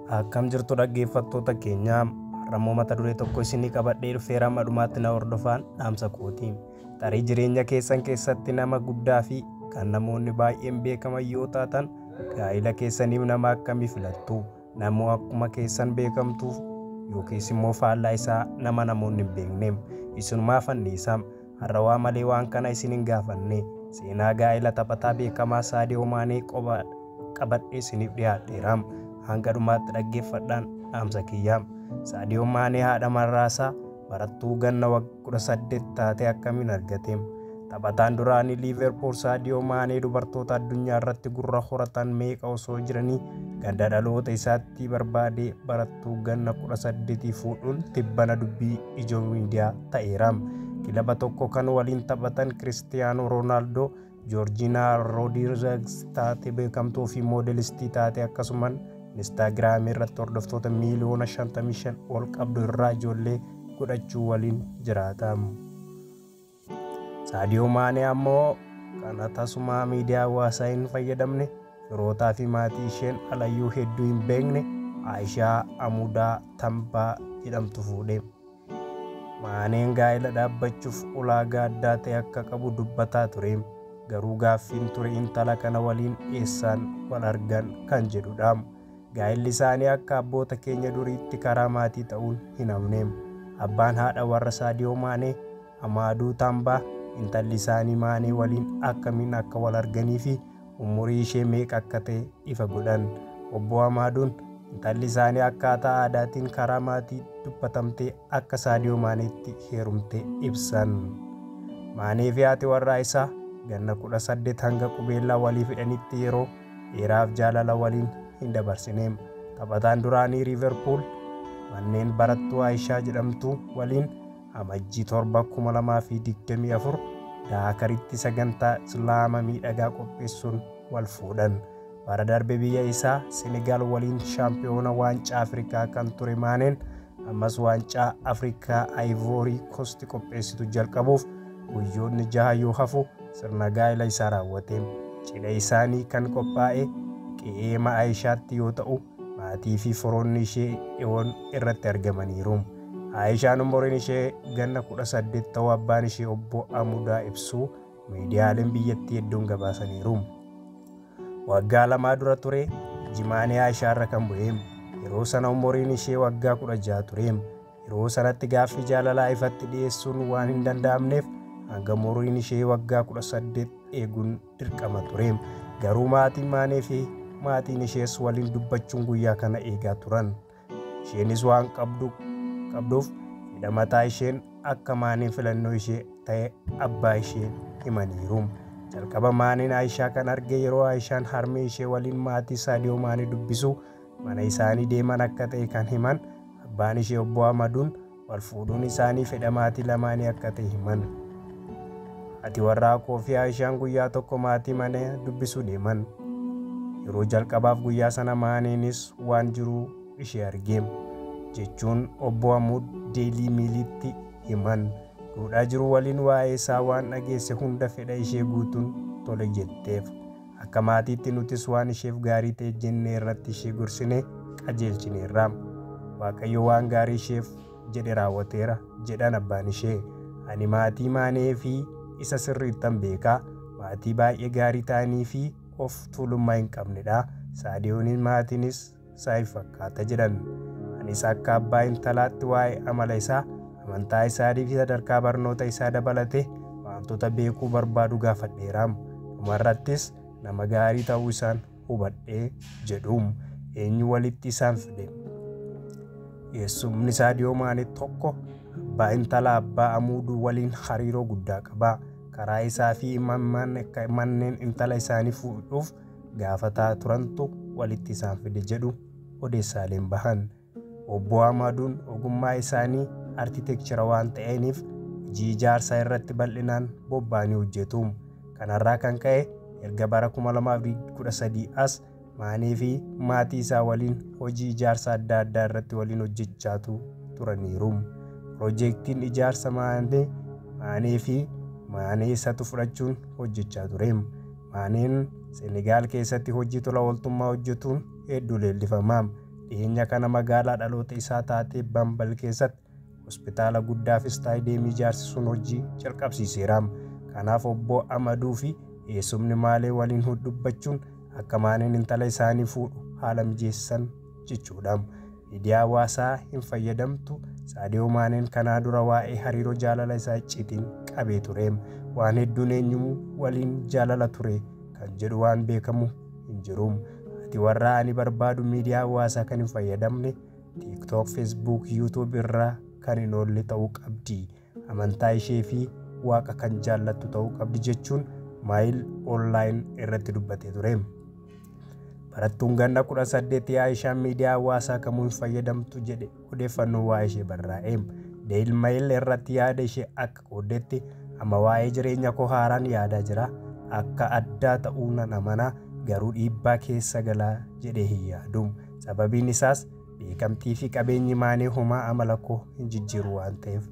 Akkam jirtu dhaggeeffattoota keenya rammoo mata duree tokko isinii qabadhee dhufeera madhumaatti na hordofaan dhaamsa kooti. Tarii jireenya keessan keessatti nama guddaa fi kan namoonni baay'een beekaman yoo taatan gaa'ila keessaniif nama akkamii filattu? Namoo akkuma keessan beekamtuuf yookiis immoo faallaa isaa nama namoonni hin beekneem isunumaaf anniisaam har'awaa malee waan kana isin hin gaafanne seenaa gaa'ila taphataa beekamaa Saadiyoo Maanee qabadhee isiniif dhiyaadheeraam. Hanga dhumaatti dhaggeeffadhaan dhaamsa kiyyaam. Saadiyoo Maanee haadha manraasaa barattuu ganna 18 taate akkamiin argateem? Taphataan duraanii Liiverpuul Saadiyoo Maanee dubartoota addunyaa irratti gurra horatan meeqa osoo jiranii ganda dhaloota isaatti barbaadee barattuu ganna 18 fuudhuun tibbana dubbii ijoo miidiyaa ta'eeraam. Kilaba tokko kan waliin taphatan Kiristiyaanoo Roonaaldoo, Joorjiinaa Roodiriigz taate beekamtuu fi moodelistii taate akkasumas Instagram irratti hordoftoota miiliyoona 55 ol qabdu irraa ijoollee godhachuu waliin jiraatam. Saadiyoo Maanee ammoo kana tasuma miidiyaa hawaasaa hin fayyadamne firootaa fi maatii isheen alayyuu hedduu hin beekne Aayishaa Amuudaa Tambaa jedhamtu fuudhe. Maaneen gaa'ela dhaabbachuuf ulaagaa addaa ta'e akka qabu dubbataa ture. Garuu gaaffiin ture intala kana waliin eessaan wal argan kan jedhudha. Gaa'illi isaanii akka abboota keenya duriitti karaa maatii ta'uun hin hafneem. Abbaan haadha warra Saadiyoo Maanee Amaaduu Tambaa intalli isaanii Maanee waliin akkamiin akka wal arganii fi umurii ishee meeqa akka ta'e ifa godhan. Obbo Amaaduun intalli isaanii akkaataa aadaatiin karaa maatii dubbatamtee akka Saadiyoo Maaneetti heerumte ibsan. Maanee fi haati warraa isaa ganna 18 hanga qubeellaa walii fidhanitti yeroo dheeraaf jaalala waliin hin dabarsineem. Taphataan duraanii Liiverpuul manneen barattuu Aayishaa jedhamtu waliin amajjii 7 2024 Daakaritti sagantaa Islaama miidhagaa qopheessuun wal fuudhan. Bara darbe biyya isaa Senegaal waliin shaampiyoona waancaa Afrikaa kan ture Maaneen ammas waancaa Afrikaa Ivory Coast qopheessitu jalqabuuf guyyoonni 6 yoo hafu sirna gaa'ela isaa raawwateem. Cidha isaanii kan qophaa'e qe'ee Aayishaatti yoo ta'u maatii fi firoonni ishee dhiyoon irratti argamaniiru. Aayishaan umuriin ishee ganna 18 ta'uu abbaan ishee obbo Amuudaa ibsuu miidiyaaleen biyyattii hedduun gabaasaniiru. Waggaa 2 dura ture jimaanii Aayishaa irra kan bu'eem. Yeroo sana umuriin ishee waggaa 16 tureem. Yeroo sanatti gaaffii jaalalaa ifatti dhiyeessuun waan hin danda'amneef hanga umuriin ishee waggaa 18 eeguun dirqama tureem. Garuu maatiin Maanee fi maatiin ishees waliin dubbachuun guyyaa kana eegaa turan. Isheenis waan qabduuf fedha mataa isheen akka Maaneen filannoo ishee ta'e abbaa ishee himaniiru. Jalqaba Maaneen Aayishaa kan arge yeroo Aayishaan harmee ishee waliin maatii Saadiyoo Maanee dubbisu mana isaanii deeman akka ta'e kan himan abbaan ishee obbo Amaduun wal fuudhuun isaanii fedha maatii lamaanii akka ta'e himan. Ati warraa koo fi Aayishaan guyyaa tokko maatii mana dubbisuu deeman. Yeroo jalqabaaf guyyaa sana Maaneenis waan jiru ishee argeem jechuun obbo Amuud Deelii Miiliitti himan. Duudhaa jiru waliin waa'ee isaa waan dhageesse hunda fedha ishee guutuun tole jetteef. Akka maatiitti nutis waan isheef gaarii ta'e jennee irratti ishee gorsine qajeelchineerra. Waaqayyo waan gaarii isheef jedhe raawwateera jedhan abbaan ishee. Ani maatii Maanee fi isa sirriittan beekaa maatii baay'ee gaarii ta'anii fi of tuulummaa hin qabnedha. Saadiyooniin maatiinis saayif fakkaata jedhan. Anis akka abbaa intalaatti waa'ee amala isaa, amantaa isaatii fi sadarkaa barnoota isaa dabalate wantoota beekuu barbaadu gaafadheeraam. Dhumarrattis nama gaarii ta'uu isaan hubadhee jedhuum. Eenyu walitti isaan fide? Eessumni Saadiyoo Maanee tokko abbaa intala abbaa Amuuduu waliin hariiroo guddaa qaba. Karaa isaa fi manneen intala isaanii fuudhuuf gaafataa turantu walitti isaan fide jedhu odeessaaleen bahan. Obbo Amaduun ogummaa isaanii arkitekchera waan ta'aniif hojii ijaarsaa irratti bal'inaan bobba'anii hojjetu. Kanarraa kan ka'e erga bara 2013 as Maanee fi maatii isaa waliin hojii ijaarsaa adda addaa irratti waliin hojjechaatu turaniiru. Piroojeektiin ijaarsa Maanee fi Maanee isatu fudhachuun hojjechaa tureem. Maaneen Senegaal keessatti hojii tola ooltummaa hojjetuun hedduu leellifamaa. dhiyeenya kana magaalaa dhaloota isaa taatee Bambal keessatti hospitaala guddaaf istaadiyeemii ijaarsisuun hojii jalqabsiiseera. Kanaaf obbo Amaduu fi eessumni Maalee waliin dubbachuun akka Maaneen intala isaanii fuudhu haala mijeessan jechuudha. Miidiyaa hawaasaa hin fayyadamtu Saadiyoo Maaneen kanaa dura waa'ee hariiroo jaalala isaa icciitiin qabee ture. Waan hedduun eenyumuu waliin jaalala ture kan jedhu waan beekamu hin jiru. Ati warra ani barbaadu miidiyaa hawaasaa kan hin fayyadamne TikTok, Facebook, YouTube irraa kan hin oolle ta'uu qabdi. Amantaa ishee fi waaqa kan jaallattu ta'uu qabdi jechuun Maayil Online irratti dubbatee ture. Barattuun ganna 18 Aayishaan miidiyaa hawaasaa kamuu hin fayyadamtu jedhe odeeffannoo waa'ee ishee barraa'e. Daily Mail irratti yaada ishee akka qooddetti amma waa'ee jireenya koo haaraan yaadaa jira. Akka addaa ta'uu nan amana garuu dhiibbaa keessa galaa jedhee hin yaadu. Sababiin isaas beekamtii fi qabeenyi Maanee homaa amala koo hin jijjiiru waan ta'eef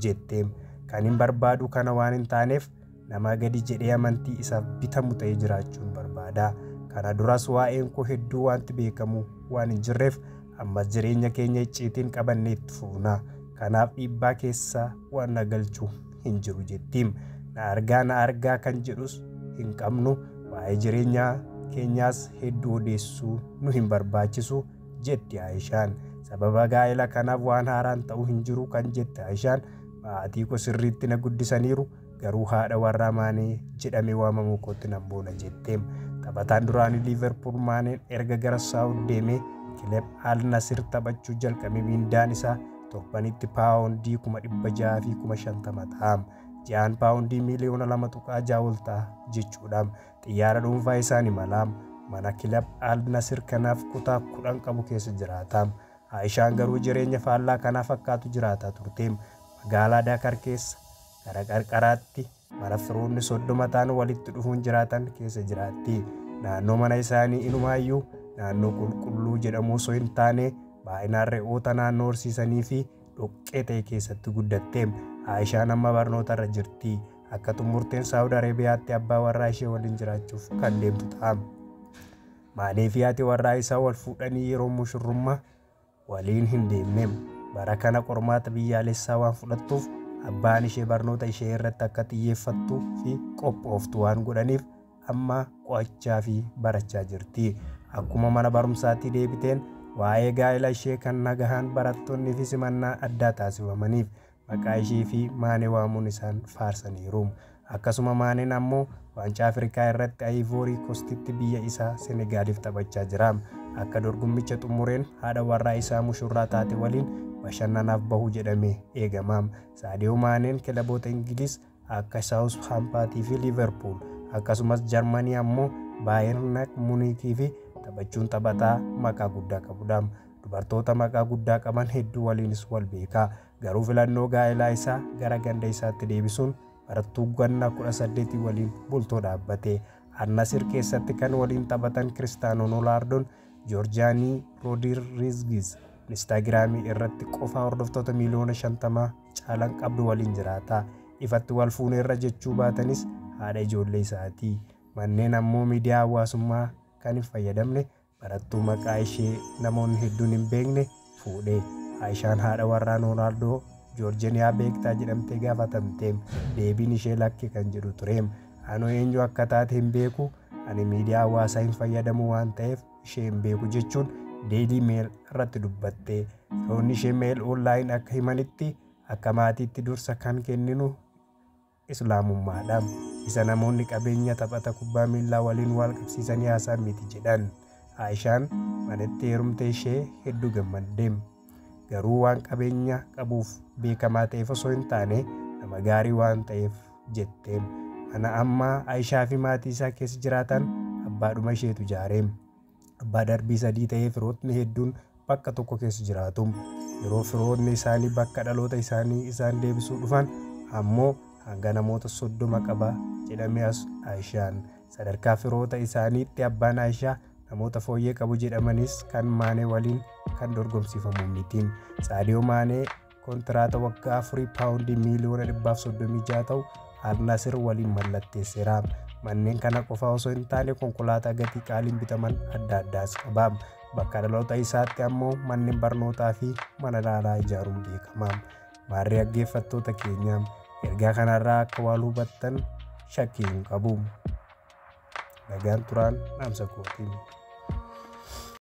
jette. Kan hin barbaadu kana waan hin taaneef nama gadi jedhee amantii isaaf bitamu ta'ee jiraachuun barbaada. Kana duras waa'een koo hedduu wanti beekamu waan hin jirreef ammas jireenya keenya icciitiin qabannee itti fufna. Kanaaf dhiibbaa keessa waan na galchuu hin jiru jettiin. Na argaa kan jedhus hin qabnu. Waa'ee jireenya keenyaas hedduu odeessuu nu hin barbaachisu jetti Aayishaan. Sababa gaa'ela kanaaf waan haaraan ta'uu hin jiru kan jette Aayishaan. Maatii koo sirriitti na guddisaniiru garuu haadha warraa Maanee jedhamee waamamuu kootti nan boona jetteem. Taphataan duraanii Liverpool Maaneen erga gara Saawud deemee kilab Al Nassr taphachuu jalqabe miindaan isaa torbanitti paawundii 600 fi 50 ta'a. Ji'aan paawundii miliyoona 2.6 ol ta'a jechuudha. Xiyyaara dhuunfaa isaan imala. Mana kilab Al Nassr kanaaf kutaa 10 qabu keessa jiraata. Aayishaan garuu jireenya faallaa kanaa fakkaatu jiraata turte. Magaalaa Dakar keessa gara qarqaraatti mana firoonni 30 ta'an walitti dhufuun jiraatan keessa jiraatti. Naannoo mana isaanii inumaayyuu naannoo qulqulluu jedhamu osoo hin taane baay'inaan re'oota naannoo horsiisanii fi dhoqqee ta'e keessatti guddatte. Aayishaan amma barnoota irra jirti. Akka xumurteen Saawud Arabiyaatti abbaa warraa ishee waliin jiraachuuf kan deemtu ta'a. Maanee fi haati warraa isaa wal fuudhanii yeroo mushurrummaa waliin hin deemne. Bara kana qormaata biyyaalessaa waan fudhattuuf abbaan ishee barnoota ishee irratti akka xiyyeeffattuu fi qophooftu waan godhaniif amma qo'achaa fi barachaa jirti. Akkuma mana barumsaatti deebiteen waa'ee gaa'ela ishee kan nagahaan barattoonni fi simannaa addaa taasifamaniif maqaa ishee fi Maanee waamuun isaan faarsaniiru. Akkasuma Maaneen ammoo waancaa Afrikaa irratti Ivory Coastitti biyya isaa Senegaaliif taphachaa jira. Akka dorgommicha xumureen haadha warraa isaa mushurraa taate waliin bashannanaaf bahu jedhamee eegama. Saadiyoo Maaneen kilaboota Ingiliz akka Southampton fi Liverpool akkasumas Jarmanii ammoo Bayern Munich fi taphachuun taphataa maqaa guddaa qabudha. Dubartoota maqaa guddaa qaban hedduu waliinis wal beeka. Garuu filannoo gaa'elaa isaa gara ganda isaatti deebisuun barattuu ganna 18 waliin bultoo dhaabbate. Al Nassr keessatti kan waliin taphatan Cristiano Ronaldoon Joorjaanii Roodiriigis Instaagiraamii irratti qofa hordoftoota miliyoona 50 caalan qabdu waliin jiraata. Ifatti wal fuunee irra jechuu baatanis haadha ijoollee isaati. Manneen ammoo miidiyaa hawaasummaa kan hin fayyadamne barattuu maqaa ishee namoonni hedduun hin beekne fuudhe. Aayishaan haadha warraa Roonaaldoo Joorjiiniyaa beektaa jedhamtee gaafatamte. Deebiin ishee lakke kan jedhu ture. Ani eenyu akka taate hin beeku. Ani miidiyaa hawaasaa hin fayyadamu waan ta'eef ishee hin beeku jechuun Daily Mail irratti dubbatte. Firoonni ishee Mail Online akka himanitti akka maatiitti dursa kan kenninu islaamummaadha. Isa namoonni qabeenya taphata kubbaa miilaa waliin wal qabsiisanii haasa'an miti jedhan. Aayishaan manatti heerumte ishee hedduu gammadde. Garuu waan qabeenya qabuuf beekamaa ta'eef osoo hin taane nama gaarii waan ta'eef jette. Mana ammaa Aayishaa fi maatii isaa keessa jiraatan abbaadhuma isheetu ijaare. Abbaa darbii 3 ta'ee firootni hedduun bakka tokko keessa jiraatu. Yeroo firoonni isaanii bakka dhaloota isaanii isaan deebisuu dhufan ammoo hanga namoota 30 qaba jedhamee Aayishaan. Sadarkaa firoota isaaniitti abbaan Aayishaa namoota fooyyee qabu jedhamanis kan Maanee waliin kan dorgomsiifamu miti. Saadiyoo Maanee kontiraata waggaa 4 paawundii miliyoona 136 ta'u Al Nassr waliin mallatteesseera. Manneen kana qofa osoo hin taane konkolaataa gatii qaaliin bitaman adda addaas qaba. bakka dhaloota isaatti ammoo manneen barnootaa fi mana ilaalaa ijaaruun beekama. Maarree dhaggeeffattoota keenya ergaa kanarraa akka waan hubattan shakkii hin qabu. Nagaan turaan dhaamsa kootiin.